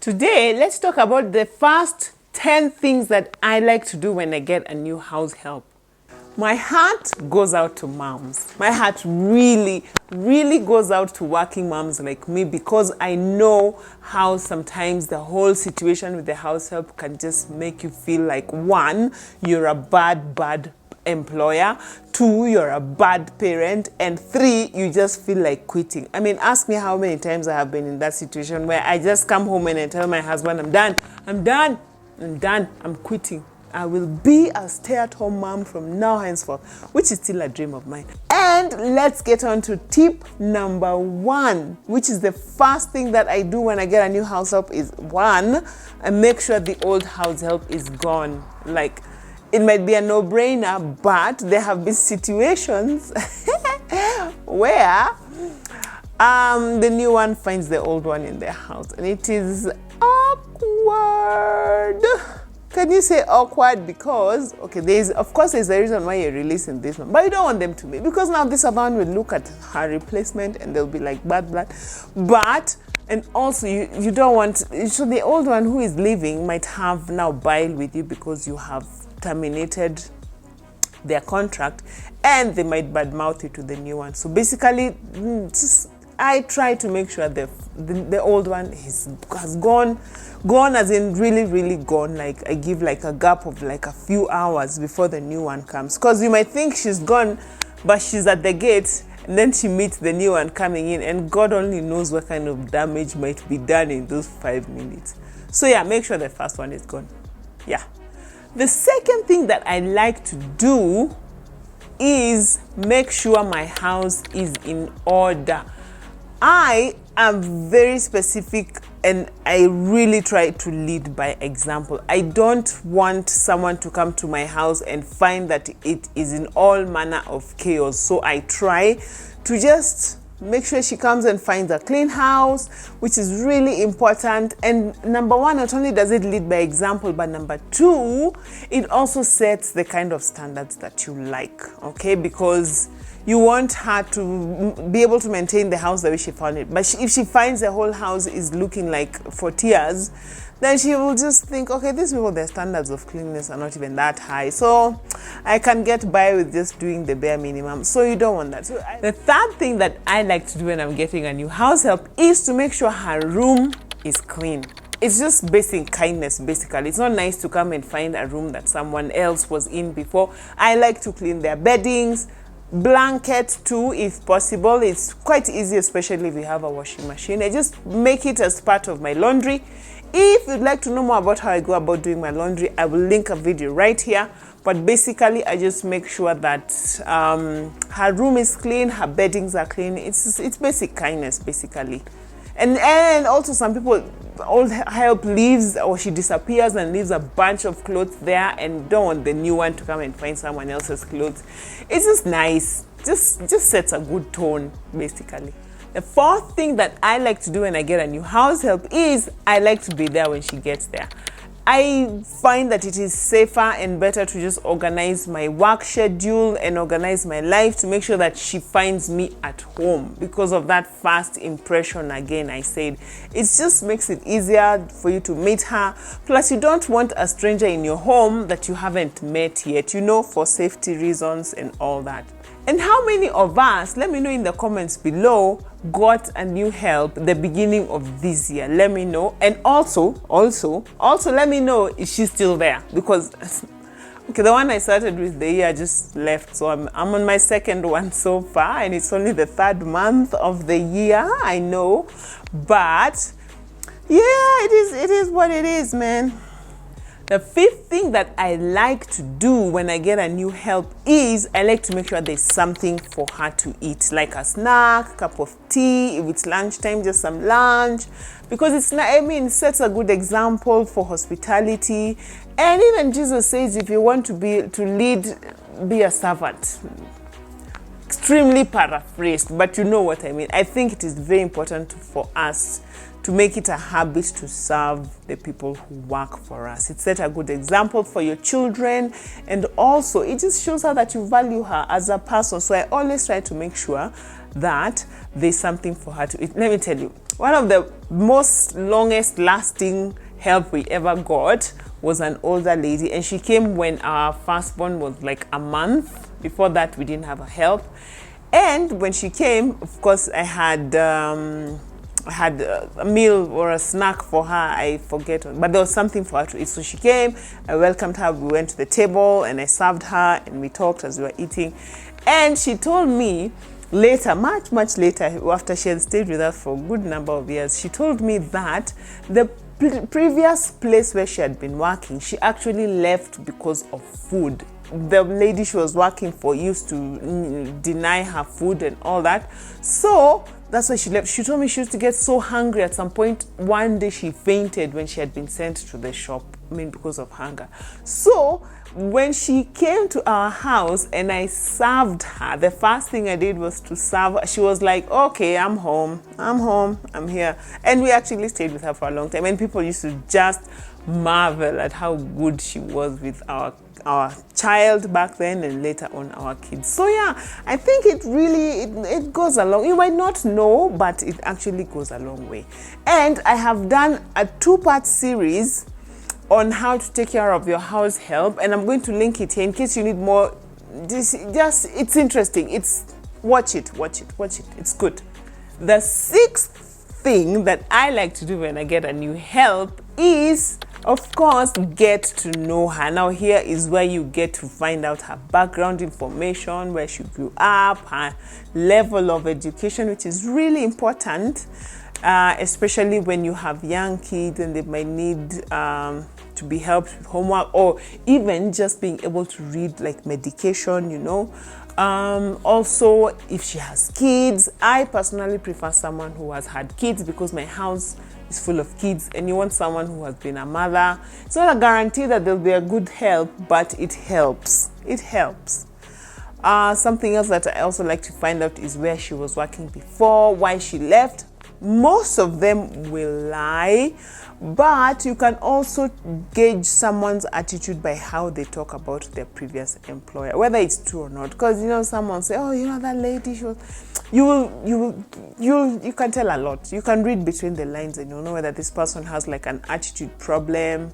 Today, let's talk about the first 10 things that I like to do when I get a new house help. My heart goes out to moms. My heart really goes out to working moms like me, because I know how sometimes the whole situation with the house help can just make you feel like, one, you're a bad employer, two, you're a bad parent, and three, you just feel like quitting. I mean, ask me how many times I have been in that situation where I just come home and I tell my husband, I'm done, I'm quitting. I will be a stay-at-home mom from now henceforth, which is still a dream of mine. And let's get on to tip number 1, which is the first thing that I do when I get a new house help is, one, I make sure the old house help is gone. Like, it might be a no-brainer, but there have been situations where the new one finds the old one in their house, and it is awkward. Can you say awkward? Because, okay, there's a reason why you're releasing this one, but you don't want them to be, because now this one will look at her replacement and they'll be like bad blood. But, and also you don't want, so the old one who is leaving might have now bile with you because you have terminated their contract, and they might badmouth you to the new one. So basically, I try to make sure the old one has gone as in really gone. Like, I give like a gap of like a few hours before the new one comes, because you might think she's gone, but she's at the gate, and then she meets the new one coming in, and God only knows what kind of damage might be done in those 5 minutes. So yeah, make sure the first one is gone. Yeah. The second thing that I like to do is make sure my house is in order. I am very specific, and I really try to lead by example. I don't want someone to come to my house and find that it is in all manner of chaos. So I try to just make sure she comes and finds a clean house, which is really important. And number one, not only does it lead by example, but number two, it also sets the kind of standards that you like, okay? Because you want her to be able to maintain the house the way she found it. But if she finds the whole house is looking like for tears, then she will just think, okay, these people, their standards of cleanliness are not even that high, so I can get by with just doing the bare minimum. So you don't want that. So the third thing that I like to do when I'm getting a new house help is to make sure her room is clean. It's just basic kindness, basically. It's not nice to come and find a room that someone else was in before. I like to clean their beddings, blanket too, if possible. It's quite easy, especially if we have a washing machine. I just make it as part of my laundry. If you'd like to know more about how I go about doing my laundry, I will link a video right here. But basically, I just make sure that her room is clean, her beddings are clean. It's basic kindness, basically. And also, some people, old help leaves, or she disappears and leaves a bunch of clothes there, and don't want the new one to come and find someone else's clothes. It's just nice. Just sets a good tone, basically. The fourth thing that I like to do when I get a new house help is I like to be there when she gets there. I find that it is safer and better to just organize my work schedule and organize my life to make sure that she finds me at home, because of that first impression. Again, I said, it just makes it easier for you to meet her. Plus, you don't want a stranger in your home that you haven't met yet, for safety reasons and all that. And how many of us, let me know in the comments below, got a new help the beginning of this year? Let me know. And also let me know if she's still there, because okay, the one I started with the year just left, so I'm on my second one so far, and it's only the 3rd month of the year, I know, but yeah, it is what it is, man. The fifth thing that I like to do when I get a new help is I like to make sure there's something for her to eat, like a snack, cup of tea. If it's lunchtime, just some lunch, because it's not, it sets a good example for hospitality. And even Jesus says, if you want to lead, be a servant. Extremely paraphrased, but you know what I mean. I think it is very important for us to make it a habit to serve the people who work for us. It set a good example for your children, and also it just shows her that you value her as a person. So I always try to make sure that there's something for her to eat. Let me tell you, one of the most longest lasting help we ever got was an older lady, and she came when our firstborn was like a month. Before that, we didn't have a help. And when she came, of course, I had a meal or a snack for her. I forget, but there was something for her to eat. So she came, I welcomed her, we went to the table and I served her and we talked as we were eating. And she told me later, much later, after she had stayed with us for a good number of years, she told me that the previous place where she had been working, she actually left because of food. The lady she was working for used to deny her food and all that. So that's why she left. She told me she used to get so hungry at some point. One day she fainted when she had been sent to the shop, because of hunger. So when she came to our house and I served her, the first thing I did was to serve her. She was like, okay, I'm home, I'm here. And we actually stayed with her for a long time. And people used to just marvel at how good she was with our child back then and later on our kids. So yeah, I think it really it goes along. You might not know, but it actually goes a long way. And I have done a 2-part series on how to take care of your house help, and I'm going to link it here in case you need more. It's interesting. Watch it. It's good. The 6th thing that I like to do when I get a new help is, of course, get to know her. Now here is where you get to find out her background information, where she grew up, her level of education, which is really important, especially when you have young kids and they might need to be helped with homework, or even just being able to read like medication, Also, if she has kids, I personally prefer someone who has had kids because my house is full of kids and you want someone who has been a mother. It's not a guarantee that there'll be a good help, but it helps. Something else that I also like to find out is where she was working before, why she left. Most of them will lie, but you can also gauge someone's attitude by how they talk about their previous employer, whether it's true or not. Because someone say, oh, that lady, she was. You can tell a lot. You can read between the lines and you'll know whether this person has like an attitude problem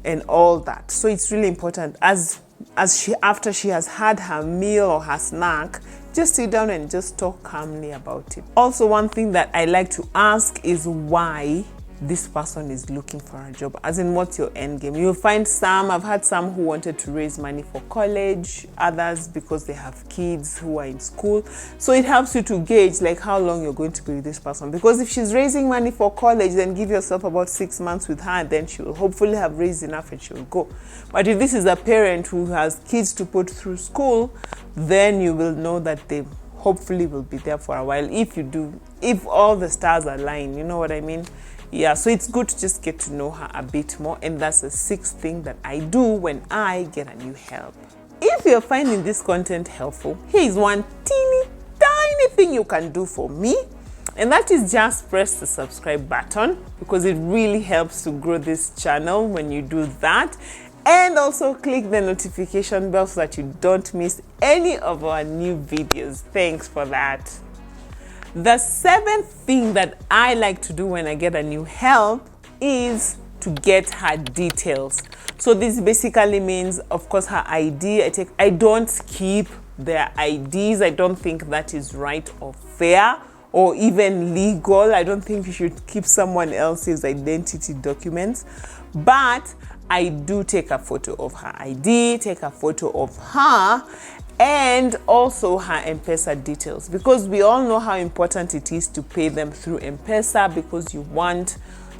and all that. So it's really important after she has had her meal or her snack, just sit down and just talk calmly about it. Also, one thing that I like to ask is why this person is looking for a job, as in what's your end game. You'll find I've had some who wanted to raise money for college, others because they have kids who are in school. So it helps you to gauge like how long you're going to be with this person, because if she's raising money for college, then give yourself about 6 months with her and then she will hopefully have raised enough and she will go. But if this is a parent who has kids to put through school, then you will know that they hopefully will be there for a while. If all the stars align, you know what I mean? Yeah, so it's good to just get to know her a bit more, and that's the 6th thing that I do when I get a new help. If you're finding this content helpful, here's one teeny tiny thing you can do for me, and that is just press the subscribe button, because it really helps to grow this channel when you do that. And also click the notification bell so that you don't miss any of our new videos. Thanks for that. The 7th thing that I like to do when I get a new help is to get her details. So this basically means, of course, her ID. I don't keep their IDs. I don't think that is right or fair or even legal. I don't think you should keep someone else's identity documents. But I do take a photo of her ID, take a photo of her, and also her M-Pesa details, because we all know how important it is to pay them through M-Pesa, because you want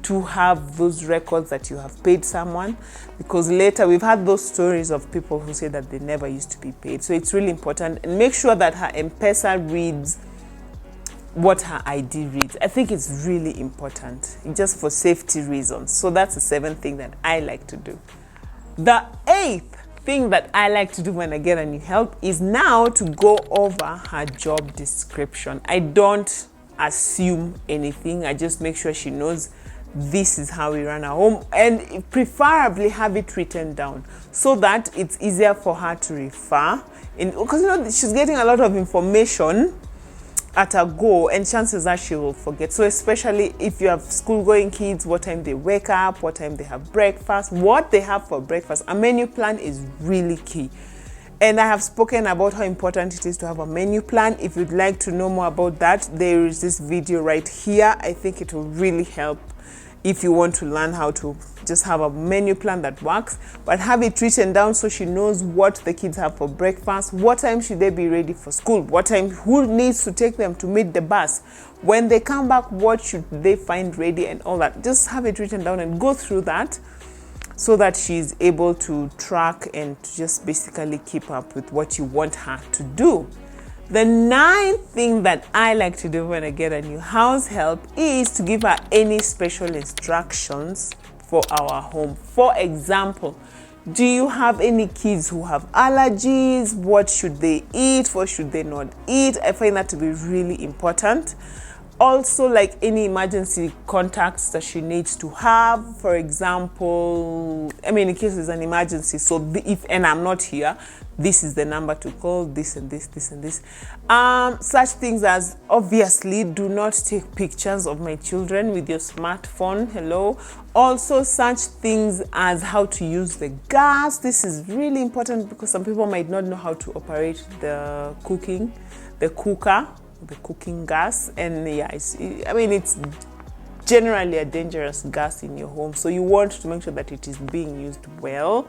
to have those records that you have paid someone, because later we've had those stories of people who say that they never used to be paid. So it's really important, and make sure that her M-Pesa reads what her ID reads. I think it's really important, just for safety reasons. So that's the 7th thing that I like to do. The 8th thing that I like to do when I get a new help is now to go over her job description. I don't assume anything. I just make sure she knows this is how we run our home, and preferably have it written down so that it's easier for her to refer. Because she's getting a lot of information at a go, and chances are she will forget. So especially if you have school going kids, what time they wake up, what time they have breakfast, what they have for breakfast. A menu plan is really key. And I have spoken about how important it is to have a menu plan. If you'd like to know more about that, there is this video right here. I think it will really help if you want to learn how to just have a menu plan that works, but have it written down so she knows what the kids have for breakfast, what time should they be ready for school, what time, who needs to take them to meet the bus, when they come back, what should they find ready, and all that. Just have it written down and go through that, so that she's able to track and to just basically keep up with what you want her to do. The 9th thing that I like to do when I get a new house help is to give her any special instructions for our home. For example, do you have any kids who have allergies? What should they eat? What should they not eat? I find that to be really important. Also, like any emergency contacts that she needs to have. For example, I mean, in case there's an emergency, so and I'm not here, this is the number to call, this and this, this and this. Such things as, obviously, do not take pictures of my children with your smartphone. Hello. Also, such things as how to use the gas. This is really important because some people might not know how to operate the cooking gas, and yeah, it's generally a dangerous gas in your home, so you want to make sure that it is being used well.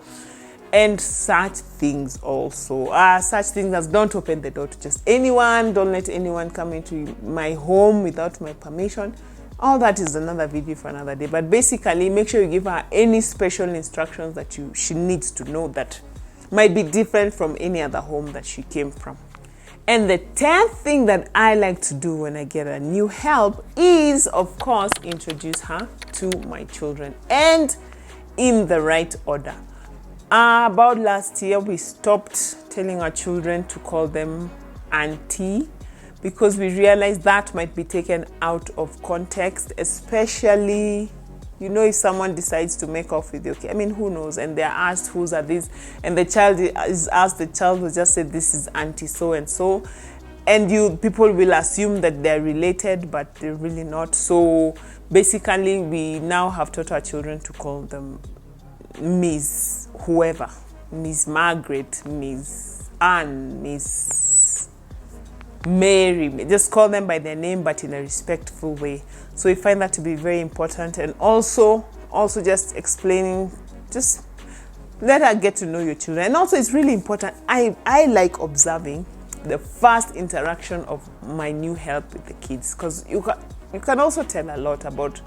And such things also, such things as don't open the door to just anyone, don't let anyone come into my home without my permission. All that is another video for another day, but basically make sure you give her any special instructions that she needs to know that might be different from any other home that she came from. And the 10th thing that I like to do when I get a new help is, of course, introduce her to my children, and in the right order. About last year, we stopped telling our children to call them auntie because we realized that might be taken out of context, especially, if someone decides to make off with you, okay, who knows? And they're asked, whose are these? And the child is asked, the child will just say, this is auntie so-and-so. And people will assume that they're related, but they're really not. So basically, we now have taught our children to call them Miss whoever, Miss Margaret, Miss Anne, Miss Mary. Just call them by their name, but in a respectful way. So we find that to be very important. And also just explaining, just let her get to know your children. And also it's really important, I like observing the first interaction of my new help with the kids, because you can also tell a lot about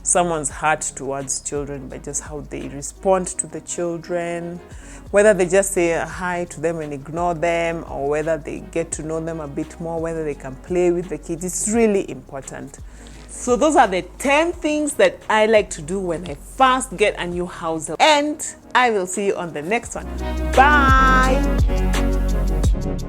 someone's heart towards children by just how they respond to the children, whether they just say hi to them and ignore them, or whether they get to know them a bit more, whether they can play with the kids. It's really important. So those are the 10 things that I like to do when I first get a new house help. And I will see you on the next one. Bye.